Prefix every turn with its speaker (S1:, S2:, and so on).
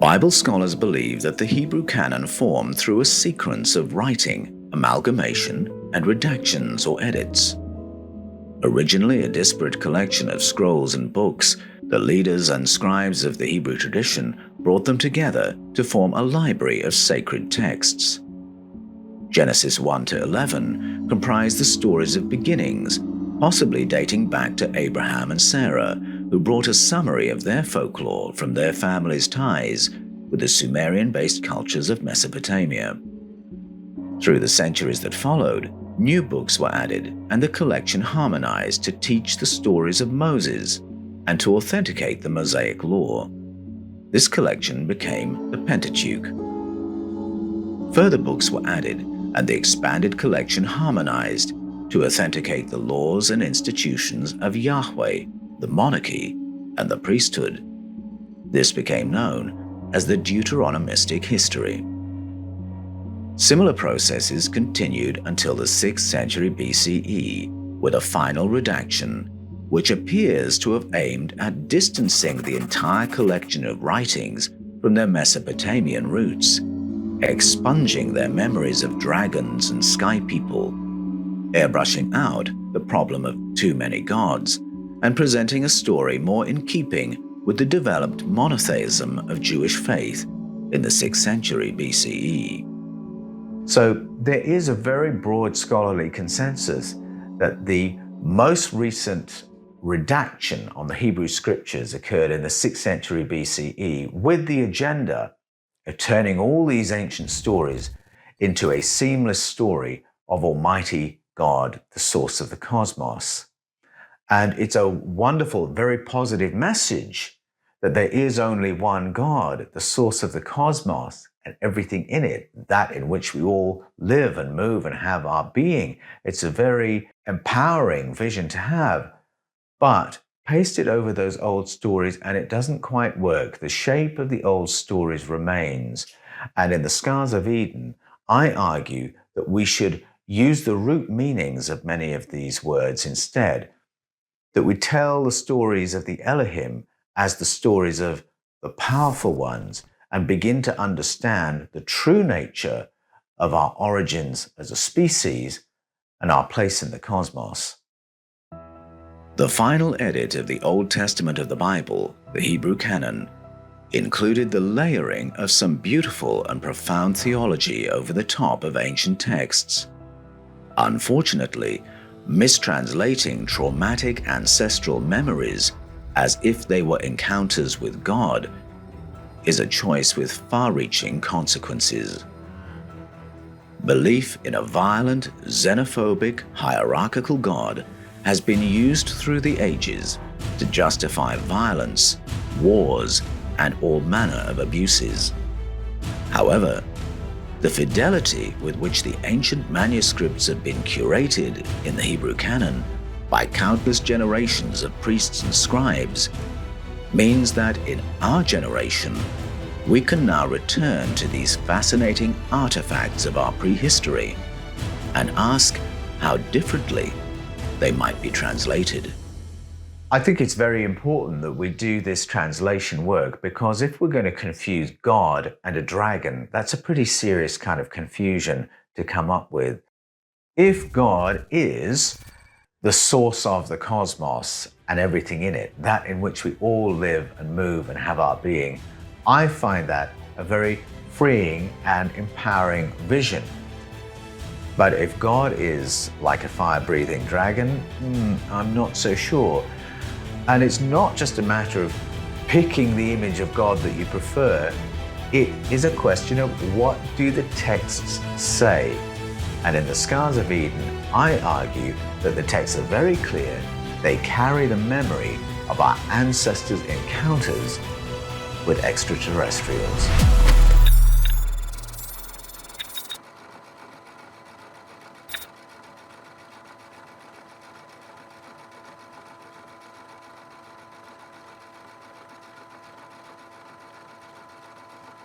S1: Bible scholars believe that the Hebrew canon formed through a sequence of writing, amalgamation, and redactions or edits. Originally a disparate collection of scrolls and books, the leaders and scribes of the Hebrew tradition brought them together to form a library of sacred texts. Genesis 1 to 11 comprise the stories of beginnings, possibly dating back to Abraham and Sarah, who brought a summary of their folklore from their families' ties with the Sumerian-based cultures of Mesopotamia. Through the centuries that followed, new books were added and the collection harmonized to teach the stories of Moses and to authenticate the Mosaic law. This collection became the Pentateuch. Further books were added and the expanded collection harmonized to authenticate the laws and institutions of Yahweh, the monarchy, and the priesthood. This became known as the Deuteronomistic history. Similar processes continued until the 6th century BCE with a final redaction, which appears to have aimed at distancing the entire collection of writings from their Mesopotamian roots, expunging their memories of dragons and sky people, airbrushing out the problem of too many gods, and presenting a story more in keeping with the developed monotheism of Jewish faith in the 6th century BCE. So there is a very broad scholarly consensus that the most recent redaction on the Hebrew scriptures occurred in the 6th century BCE with the agenda of turning all these ancient stories into a seamless story of Almighty God, the source of the cosmos. And it's a wonderful, very positive message that there is only one God, the source of the cosmos and everything in it, that in which we all live and move and have our being. It's a very empowering vision to have. But paste it over those old stories and it doesn't quite work. The shape of the old stories remains. And in the Scars of Eden, I argue that we should use the root meanings of many of these words instead, that we tell the stories of the Elohim as the stories of the powerful ones and begin to understand the true nature of our origins as a species and our place in the cosmos. The final edit of the Old Testament of the Bible, the Hebrew canon, included the layering of some beautiful and profound theology over the top of ancient texts. Unfortunately, mistranslating traumatic ancestral memories as if they were encounters with God is a choice with far-reaching consequences. Belief in a violent, xenophobic, hierarchical God has been used through the ages to justify violence, wars, and all manner of abuses. However, the fidelity with which the ancient manuscripts have been curated in the Hebrew canon by countless generations of priests and scribes means that in our generation, we can now return to these fascinating artifacts of our prehistory and ask how differently they might be translated. I think it's very important that we do this translation work because if we're going to confuse God and a dragon, that's a pretty serious kind of confusion to come up with. If God is the source of the cosmos and everything in it, that in which we all live and move and have our being, I find that a very freeing and empowering vision. But if God is like a fire-breathing dragon, I'm not so sure. And it's not just a matter of picking the image of God that you prefer. It is a question of what do the texts say? And in the Scars of Eden, I argue that the texts are very clear. They carry the memory of our ancestors' encounters with extraterrestrials.